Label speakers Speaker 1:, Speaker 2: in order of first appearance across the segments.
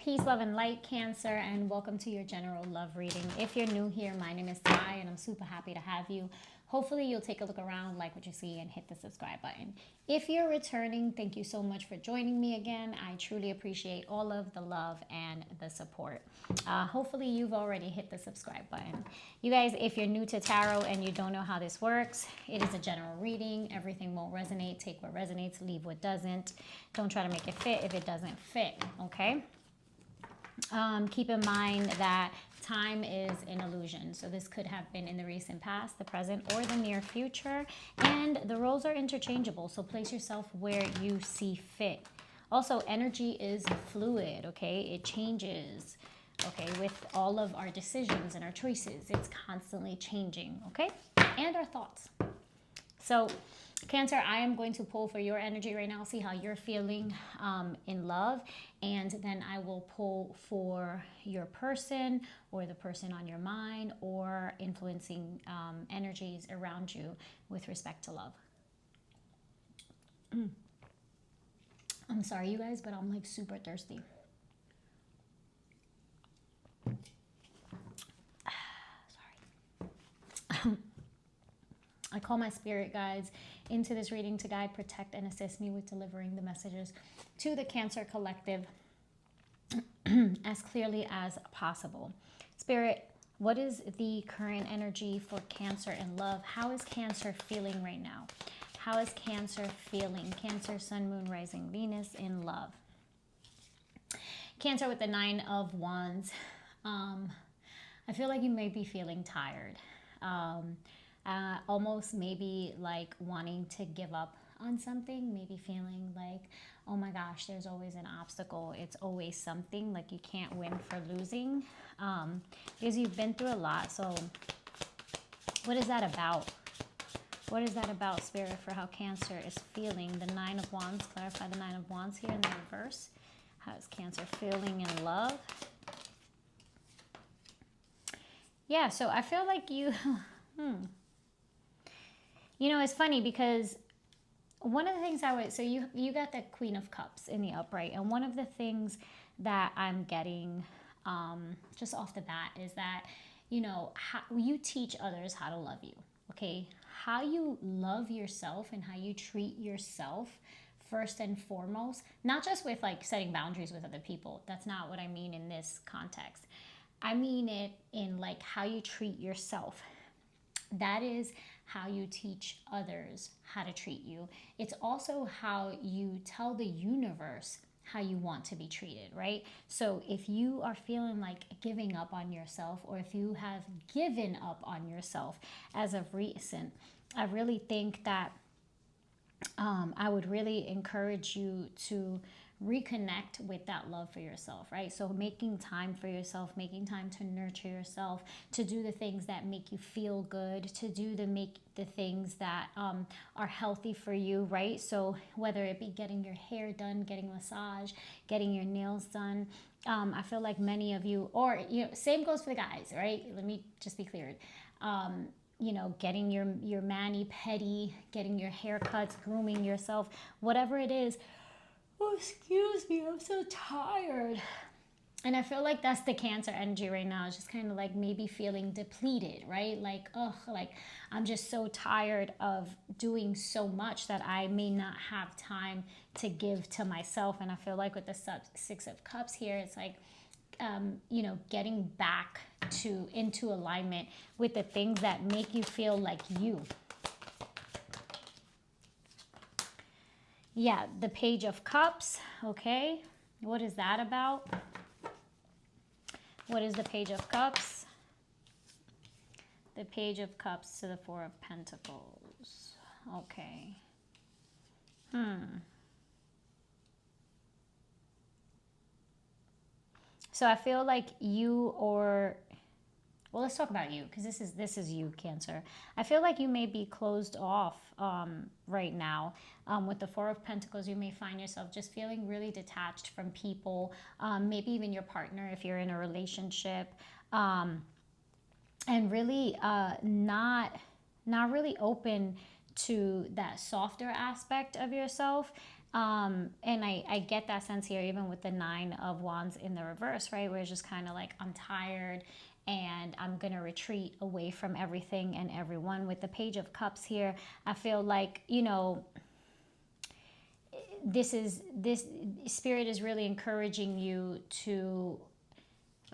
Speaker 1: Peace, love, and light, Cancer, and welcome to your general love reading. If you're new here, my name is Ty, and I'm super happy to have you. Hopefully, you'll take a look around, like what you see, and hit the subscribe button. If you're returning, thank you so much for joining me again. I truly appreciate all of the love and the support. Hopefully, you've already hit the subscribe button. You guys, if you're new to tarot and you don't know how this works, it is a general reading. Everything won't resonate. Take what resonates, leave what doesn't. Don't try to make it fit if it doesn't fit, okay? Keep in mind that time is an illusion. So this could have been in the recent past, the present, or the near future. And the roles are interchangeable. So place yourself where you see fit. Also, energy is fluid, okay? It changes, okay? With all of our decisions and our choices, it's constantly changing, okay? And our thoughts. So, Cancer, I am going to pull for your energy right now, see how you're feeling in love, and then I will pull for your person or the person on your mind or influencing energies around you with respect to love. I'm sorry, you guys, but I'm like super thirsty. Sorry. I call my spirit guides into this reading to guide, protect, and assist me with delivering the messages to the Cancer collective as clearly as possible. Spirit, what is the current energy for Cancer in love? How is Cancer feeling right now? How is Cancer feeling? Cancer, Sun, Moon, Rising, Venus in love. Cancer with the 9 of Wands. I feel like you may be feeling tired. Almost maybe like wanting to give up on something, maybe feeling like, oh my gosh, there's always an obstacle. It's always something, like you can't win for losing, because you've been through a lot. So what is that about? What is that about, Spirit, for how Cancer is feeling? The 9 of Wands, clarify the 9 of Wands here in the reverse. How is Cancer feeling in love? Yeah, so I feel like you... You know, it's funny because one of the things I would, so you got the Queen of Cups in the upright, and one of the things that I'm getting just off the bat is that, you know, how you teach others how to love you, okay? How you love yourself and how you treat yourself first and foremost, not just with like setting boundaries with other people. That's not what I mean in this context. I mean it in like how you treat yourself. That is how you teach others how to treat you. It's also how you tell the universe how you want to be treated, right? So if you are feeling like giving up on yourself, or if you have given up on yourself as of recent, I really think that I would really encourage you to reconnect with that love for yourself, right? So making time for yourself, making time to nurture yourself, to do the things that make you feel good, to do the things that are healthy for you, right? So whether it be getting your hair done, getting a massage, getting your nails done, I feel like many of you, or you know, same goes for the guys, right? Let me just be clear. You know, getting your mani-pedi, getting your haircuts, grooming yourself, whatever it is. Oh, excuse me, I'm so tired. And I feel like that's the Cancer energy right now. It's just kind of like maybe feeling depleted, right? Like, oh, like I'm just so tired of doing so much that I may not have time to give to myself. And I feel like with the 6 of Cups here, it's like, you know, getting back into alignment with the things that make you feel like you. Yeah, the Page of Cups, okay. What is that about? What is the Page of Cups? The Page of Cups to the 4 of Pentacles. Okay. So I feel like you, or well, let's talk about you, because this is you, Cancer. I feel like you may be closed off right now. With the 4 of Pentacles, you may find yourself just feeling really detached from people, maybe even your partner if you're in a relationship, and really not really open to that softer aspect of yourself. And I get that sense here, even with the Nine of Wands in the reverse, right? Where it's just kind of like, I'm tired and I'm going to retreat away from everything and everyone. With the Page of Cups here, I feel like, you know, this spirit is really encouraging you to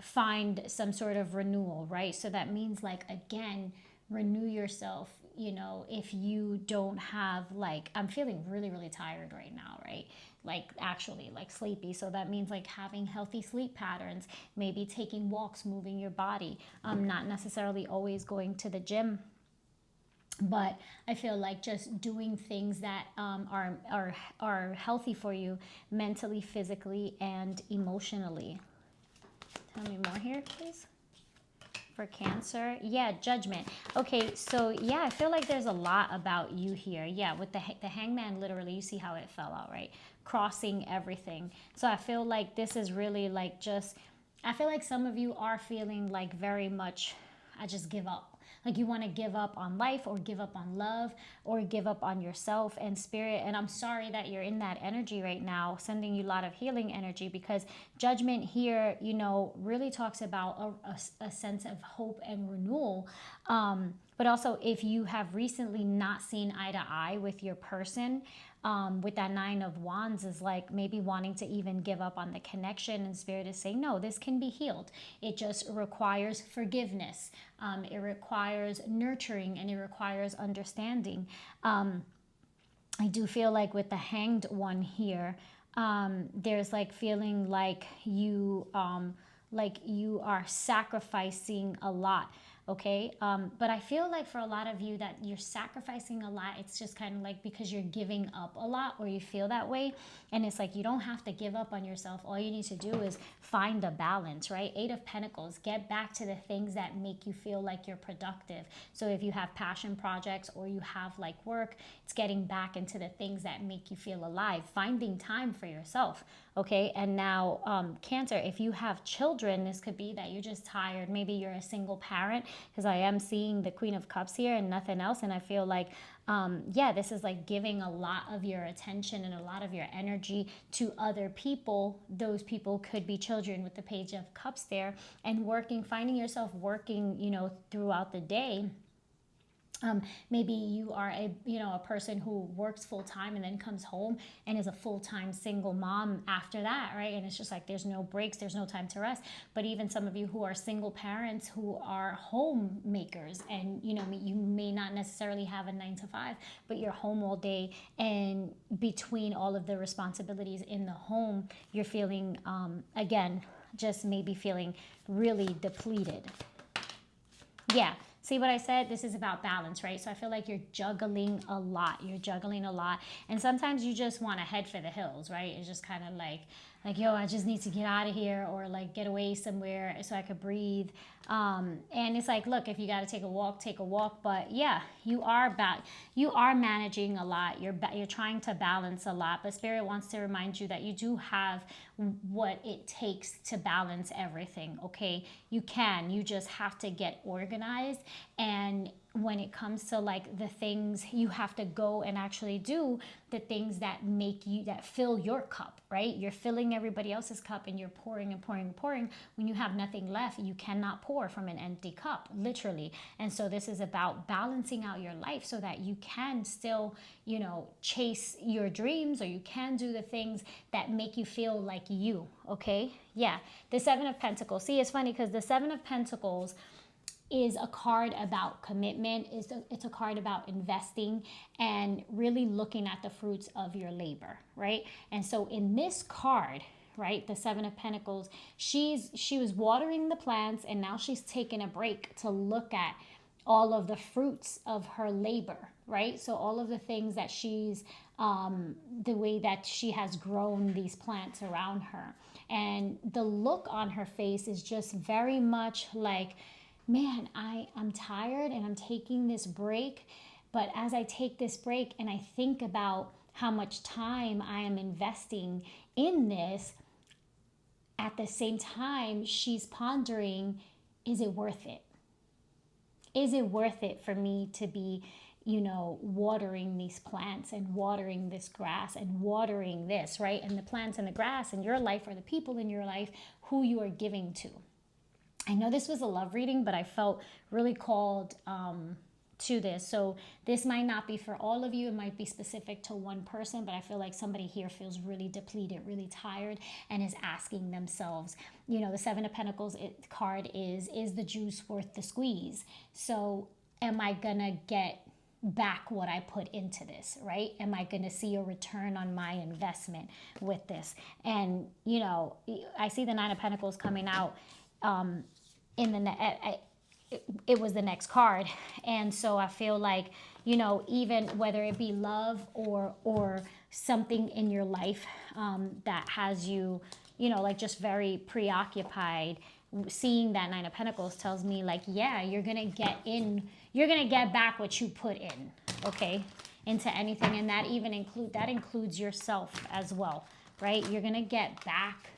Speaker 1: find some sort of renewal, right? So that means, like, again, renew yourself. You know, if you don't have, like, I'm feeling really, really tired right now, right? Like, actually, like, sleepy. So that means, like, having healthy sleep patterns, maybe taking walks, moving your body, not necessarily always going to the gym, but I feel like just doing things that are healthy for you mentally, physically, and emotionally. Tell me more here, please. For Cancer, yeah, Judgment. Okay, so yeah, I feel like there's a lot about you here. Yeah, with the Hangman, literally, you see how it fell out, right? Crossing everything. So I feel like this is really like just, I feel like some of you are feeling like very much, I just give up. Like, you want to give up on life, or give up on love, or give up on yourself and spirit. And I'm sorry that you're in that energy right now, sending you a lot of healing energy, because Judgment here, you know, really talks about a sense of hope and renewal. But also, if you have recently not seen eye to eye with your person, with that Nine of Wands, is like maybe wanting to even give up on the connection, and spirit is saying, no, this can be healed. It just requires forgiveness. It requires nurturing, and it requires understanding. I do feel like with the Hanged One here, there's like feeling like you are sacrificing a lot. Okay, but I feel like for a lot of you that you're sacrificing a lot, it's just kind of like because you're giving up a lot, or you feel that way. And it's like, you don't have to give up on yourself. All you need to do is find a balance, right? Eight of Pentacles, get back to the things that make you feel like you're productive. So if you have passion projects, or you have like work, it's getting back into the things that make you feel alive, finding time for yourself. Okay, and now Cancer, if you have children, this could be that you're just tired. Maybe you're a single parent, because I am seeing the Queen of Cups here and nothing else. And I feel like, yeah, this is like giving a lot of your attention and a lot of your energy to other people. Those people could be children with the Page of Cups there, and working, finding yourself working, you know, throughout the day. Maybe you are a person who works full time and then comes home and is a full time single mom after that, right? And it's just like there's no breaks, there's no time to rest. But even some of you who are single parents, who are homemakers, and you may not necessarily have a 9 to 5, but you're home all day, and between all of the responsibilities in the home, you're feeling again, just maybe feeling really depleted. Yeah. See what I said? This is about balance, right? So I feel like you're juggling a lot. You're juggling a lot. And sometimes you just want to head for the hills, right? It's just kind of like, yo, I just need to get out of here, or like get away somewhere so I could breathe. And it's like, look, if you got to take a walk, take a walk. But yeah, you are managing a lot. You're trying to balance a lot. But Spirit wants to remind you that you do have what it takes to balance everything. Okay, you just have to get organized. And when it comes to like the things, you have to go and actually do the things that fill your cup, right? You're filling everybody else's cup, and you're pouring and pouring and pouring. When you have nothing left, you cannot pour from an empty cup, literally. And so this is about balancing out your life so that you can still, chase your dreams, or you can do the things that make you feel like you. Okay, yeah. The Seven of Pentacles. See, it's funny because the Seven of Pentacles is a card about commitment. It's a card about investing and really looking at the fruits of your labor, right? And so in this card, right, the Seven of Pentacles, she was watering the plants, and now she's taking a break to look at all of the fruits of her labor, right? So all of the things that she's the way that she has grown these plants around her, and the look on her face is just very much like, man, I'm tired and I'm taking this break. But as I take this break and I think about how much time I am investing in this, at the same time, she's pondering, is it worth it? Is it worth it for me to be, you know, watering these plants and watering this grass and watering this, right? And the plants and the grass in your life, or the people in your life who you are giving to. I know this was a love reading, but I felt really called to this. So this might not be for all of you. It might be specific to one person, but I feel like somebody here feels really depleted, really tired, and is asking themselves, you know, the Seven of Pentacles card is the juice worth the squeeze? So am I gonna get back what I put into this, right? Am I going to see a return on my investment with this? And, you know, I see the Nine of Pentacles coming out in the it was the next card. And so I feel like, you know, even whether it be love or something in your life that has you, you know, like just very preoccupied, seeing that Nine of Pentacles tells me like, yeah, you're going to get back what you put in, okay, into anything. And that even includes yourself as well, right? You're going to get back.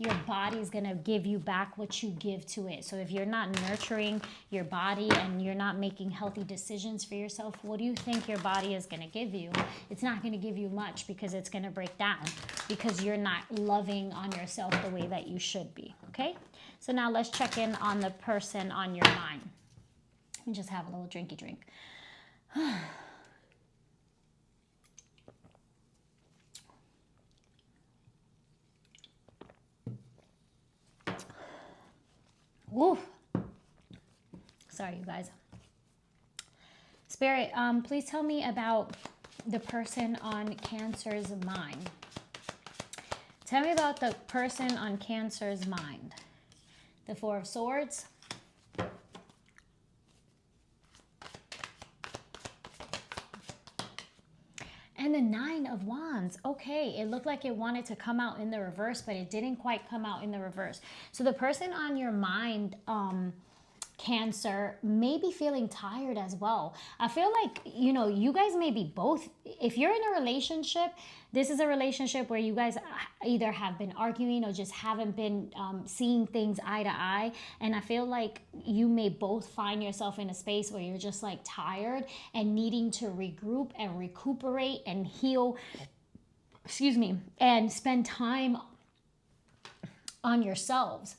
Speaker 1: Your body's going to give you back what you give to it. So if you're not nurturing your body and you're not making healthy decisions for yourself, what do you think your body is going to give you? It's not going to give you much, because it's going to break down, because you're not loving on yourself the way that you should be, okay? So now let's check in on the person on your mind. Let me just have a little drinky drink. Woo. Sorry, you guys. Spirit, please tell me about the person on Cancer's mind. Tell me about the person on Cancer's mind. The Four of Swords. And the Nine of Wands. Okay, it looked like it wanted to come out in the reverse, but it didn't quite come out in the reverse. So the person on your mind, Cancer, may be feeling tired as well. I feel like, you know, you guys may be both. If you're in a relationship, this is a relationship where you guys either have been arguing or just haven't been seeing things eye to eye. And I feel like you may both find yourself in a space where you're just like tired and needing to regroup and recuperate and heal, excuse me, and spend time on yourselves.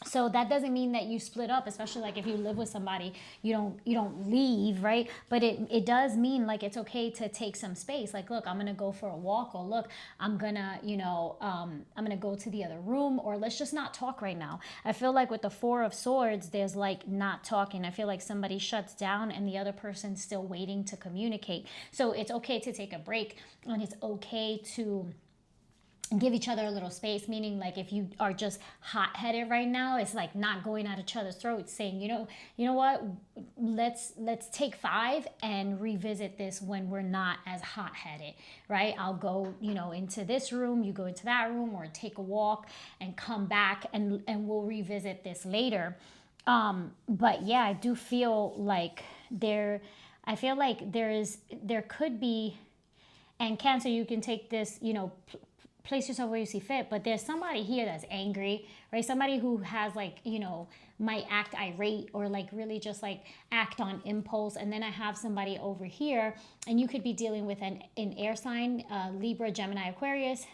Speaker 1: So that doesn't mean that you split up, especially like if you live with somebody, you don't leave, right? But it does mean like it's okay to take some space. Like, look, I'm gonna go for a walk, or look, I'm gonna, you know, I'm gonna go to the other room, or let's just not talk right now. I feel like with the Four of Swords, there's like not talking. I feel like somebody shuts down and the other person's still waiting to communicate. So it's okay to take a break, and it's okay to give each other a little space, meaning like if you are just hot-headed right now, it's like not going at each other's throats, saying, you know what, let's take 5 and revisit this when we're not as hot-headed, right? I'll go, you know, into this room, you go into that room, or take a walk and come back, and we'll revisit this later. But yeah, I do feel like there could be, and Cancer, you can take this, you know, place yourself where you see fit, but there's somebody here that's angry, right? Somebody who has like, you know, might act irate or like really just like act on impulse. And then I have somebody over here, and you could be dealing with an air sign, Libra, Gemini, Aquarius.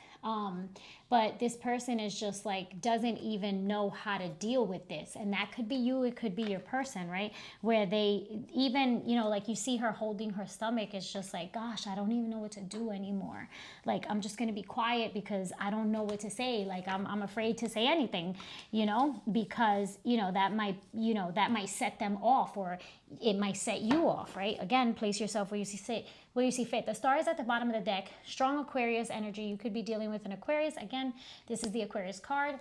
Speaker 1: But this person is just like, doesn't even know how to deal with this. And that could be you, it could be your person, right? Where they even, you know, like you see her holding her stomach, it's just like, gosh, I don't even know what to do anymore. Like, I'm just going to be quiet because I don't know what to say. Like, I'm afraid to say anything, you know, because, you know, that might set them off, or it might set you off, right? Again, place yourself where you see fit. The star is at the bottom of the deck. Strong Aquarius energy. You could be dealing with an Aquarius. Again, this is the Aquarius card,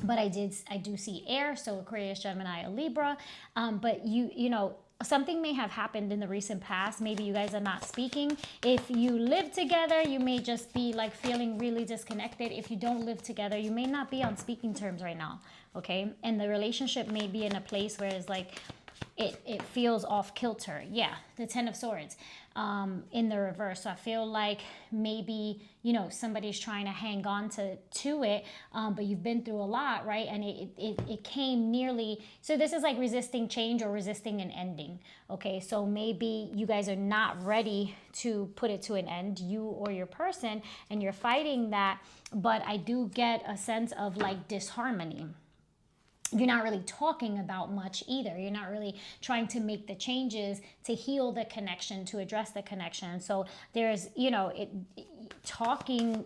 Speaker 1: but I do see air, so Aquarius, Gemini, a Libra. But you know, something may have happened in the recent past. Maybe you guys are not speaking. If you live together, you may just be like feeling really disconnected. If you don't live together, you may not be on speaking terms right now, okay? And the relationship may be in a place where it's like, it feels off kilter. Yeah, the Ten of Swords in the reverse. So I feel like maybe, you know, somebody's trying to hang on to it, but you've been through a lot, right? And it came nearly, so this is like resisting change or resisting an ending, okay? So maybe you guys are not ready to put it to an end, you or your person, and you're fighting that, but I do get a sense of like disharmony. You're not really talking about much either. You're not really trying to make the changes to heal the connection, to address the connection. So there's, you know, talking,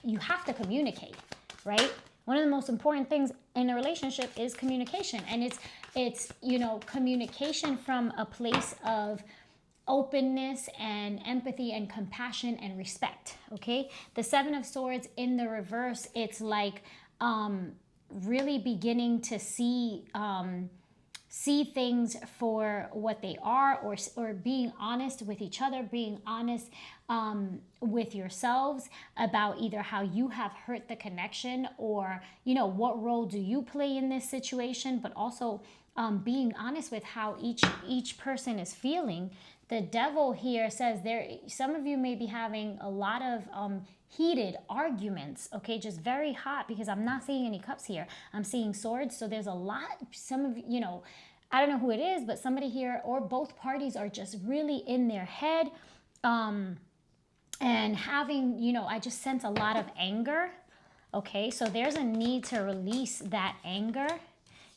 Speaker 1: you have to communicate, right? One of the most important things in a relationship is communication. And it's, you know, communication from a place of openness and empathy and compassion and respect, okay? The Seven of Swords in the reverse, it's like, really beginning to see things for what they are, or being honest with each other, being honest with yourselves about either how you have hurt the connection, or, you know, what role do you play in this situation, but also being honest with how each person is feeling. The Devil here says some of you may be having a lot of heated arguments, okay, just very hot, because I'm not seeing any cups here. I'm seeing swords. So there's a lot, some of, you know, I don't know who it is, but somebody here or both parties are just really in their head, and having, you know, I just sense a lot of anger. Okay, so there's a need to release that anger.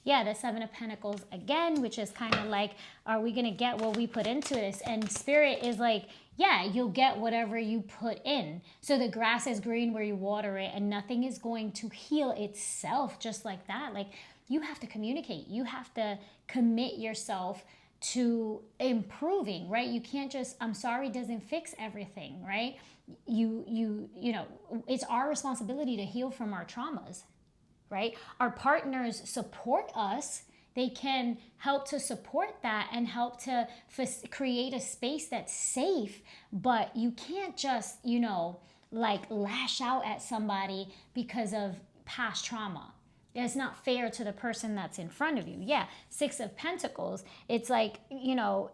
Speaker 1: Yeah, the Seven of Pentacles again, which is kind of like, are we going to get what we put into this? And Spirit is like, yeah, you'll get whatever you put in. So the grass is green where you water it, and nothing is going to heal itself just like that. Like, you have to communicate. You have to commit yourself to improving, right? You can't just, I'm sorry doesn't fix everything, right? You know, it's our responsibility to heal from our traumas, right? Our partners support us. They can help to support that and help to create a space that's safe, but you can't just, you know, like lash out at somebody because of past trauma. It's not fair to the person that's in front of you. Yeah, Six of Pentacles, it's like, you know,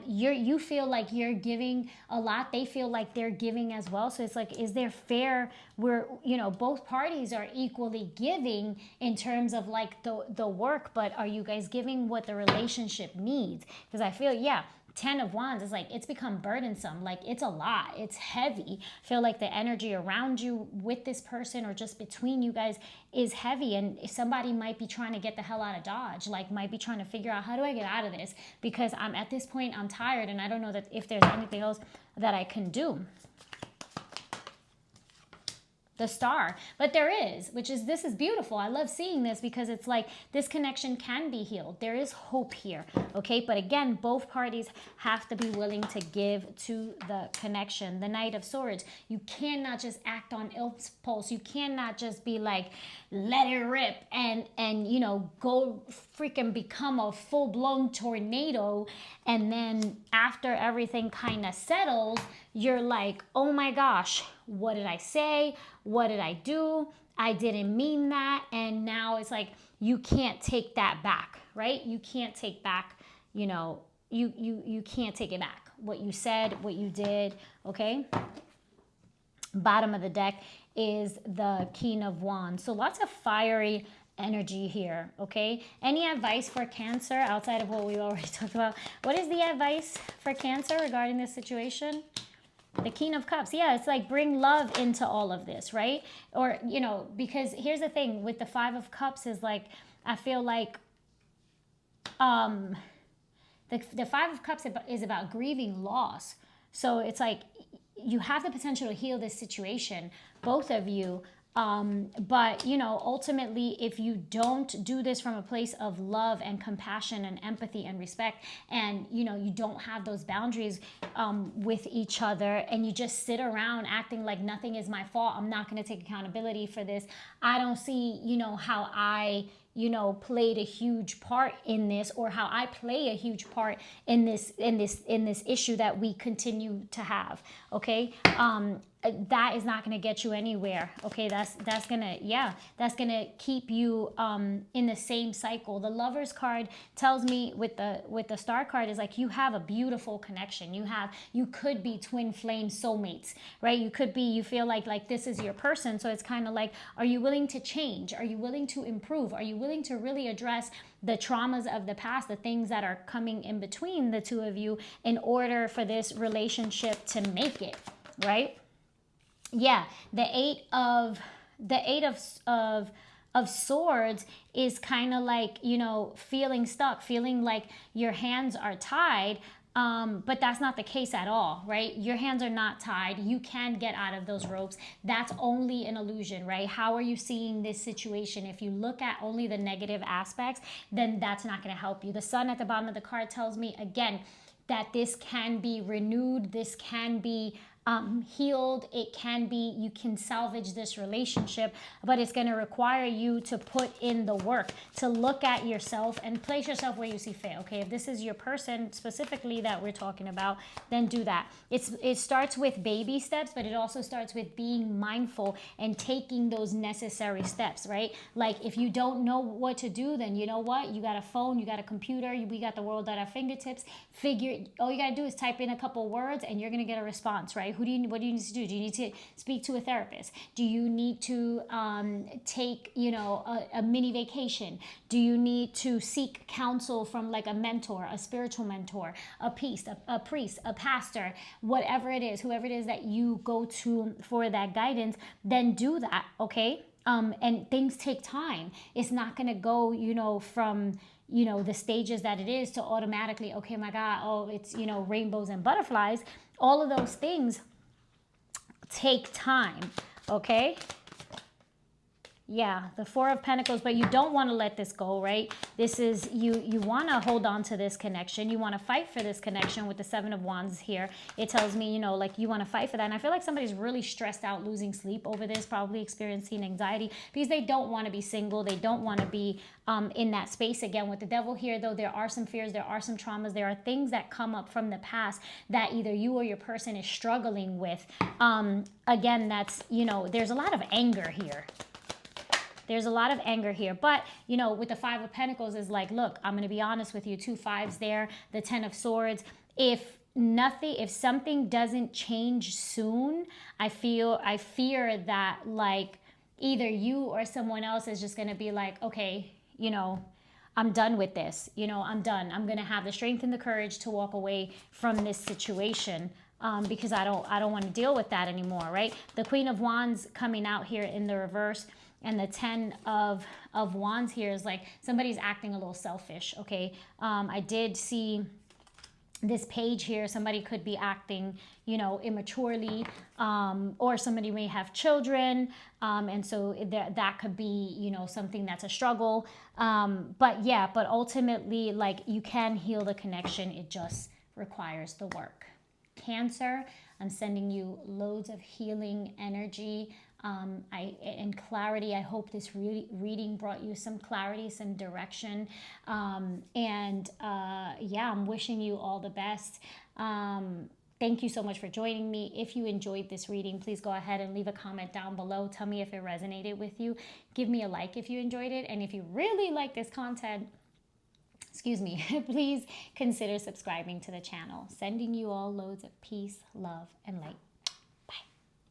Speaker 1: you feel like you're giving a lot, they feel like they're giving as well. So it's like, is there fair where, you know, both parties are equally giving in terms of like the work, but are you guys giving what the relationship needs? Because I feel, yeah, Ten of Wands is like, it's become burdensome. Like, it's a lot. It's heavy. I feel like the energy around you with this person or just between you guys is heavy. And somebody might be trying to get the hell out of Dodge. Like, might be trying to figure out, how do I get out of this? Because I'm at this point, I'm tired, and I don't know that if there's anything else that I can do. The Star, but there is, this is beautiful. I love seeing this because it's like this connection can be healed. There is hope here, okay? But again, both parties have to be willing to give to the connection. The Knight of Swords, you cannot just act on impulse. You cannot just be like, let it rip and you know, go freaking become a full-blown tornado, and then after everything kind of settles, you're like, oh my gosh, what did I say? What did I do? I didn't mean that. And now it's like, you can't take that back, right? You can't take back, you know, you can't take it back. What you said, what you did, okay? Bottom of the deck is the King of Wands. So lots of fiery energy here, okay? Any advice for Cancer outside of what we already talked about? What is the advice for Cancer regarding this situation? The King of Cups. Yeah, it's like, bring love into all of this, right? Or, you know, because here's the thing with the Five of Cups is like, I feel like the Five of Cups is about grieving loss. So it's like, you have the potential to heal this situation, both of you. But, you know, ultimately, if you don't do this from a place of love and compassion and empathy and respect, and, you know, you don't have those boundaries with each other, and you just sit around acting like nothing is my fault, I'm not going to take accountability for this, I don't see, you know, how I, you know, played a huge part in this, or how I play a huge part in this issue that we continue to have. Okay, that is not going to get you anywhere. Okay, that's gonna, yeah, that's gonna keep you in the same cycle. The Lovers card tells me with the Star card is like, you have a beautiful connection. You could be twin flame soulmates, right? You feel like this is your person. So it's kind of like, are you willing to change? Are you willing to improve? Are you willing to really address the traumas of the past, the things that are coming in between the two of you, in order for this relationship to make it, right? Yeah, the eight of swords is kind of like, you know, feeling stuck, feeling like your hands are tied. But that's not the case at all, right? Your hands are not tied. You can get out of those ropes. That's only an illusion, right? How are you seeing this situation? If you look at only the negative aspects, then that's not going to help you. The Sun at the bottom of the card tells me, again, that this can be renewed. This can be healed. It can be, you can salvage this relationship, but it's going to require you to put in the work, to look at yourself and place yourself where you see fit. Okay, if this is your person specifically that we're talking about, then do that. It starts with baby steps, but it also starts with being mindful and taking those necessary steps, right? Like, if you don't know what to do, then you know what? You got a phone, you got a computer, we got the world at our fingertips. All you got to do is type in a couple words and you're going to get a response, right? What do you need to do? Do you need to speak to a therapist? Do you need to take, you know, a mini vacation? Do you need to seek counsel from like a mentor, a spiritual mentor, a priest, a pastor, whatever it is, whoever it is that you go to for that guidance, then do that, okay? And things take time. It's not going to go, you know, from, you know, the stages that it is to automatically, okay, my God, oh, it's, you know, rainbows and butterflies. All of those things take time, okay? Yeah, the Four of Pentacles, but you don't want to let this go, right? This is, you want to hold on to this connection. You want to fight for this connection with the Seven of Wands here. It tells me, you know, like, you want to fight for that. And I feel like somebody's really stressed out, losing sleep over this, probably experiencing anxiety because they don't want to be single. They don't want to be in that space again. With the Devil here, though, there are some fears, there are some traumas, there are things that come up from the past that either you or your person is struggling with. Again, that's, you know, there's a lot of anger here. There's a lot of anger here. But, you know, with the Five of Pentacles is like, look, I'm going to be honest with you. 2 5s there. The 10 of Swords. If something doesn't change soon, I fear that, like, either you or someone else is just going to be like, okay, you know, I'm done with this. You know, I'm done. I'm going to have the strength and the courage to walk away from this situation. Because I don't want to deal with that anymore, right? The Queen of Wands coming out here in the reverse, and the 10 of Wands here is like somebody's acting a little selfish, okay? I did see this page here. Somebody could be acting, you know, immaturely, or somebody may have children, and so that could be, you know, something that's a struggle. But yeah, but ultimately, like, you can heal the connection. It just requires the work. Cancer, I'm sending you loads of healing energy and clarity. I hope this reading brought you some clarity, some direction. Yeah, I'm wishing you all the best. Thank you so much for joining me. If you enjoyed this reading, please go ahead and leave a comment down below. Tell me if it resonated with you. Give me a like if you enjoyed it. And if you really like this content, please consider subscribing to the channel. Sending you all loads of peace, love, and light.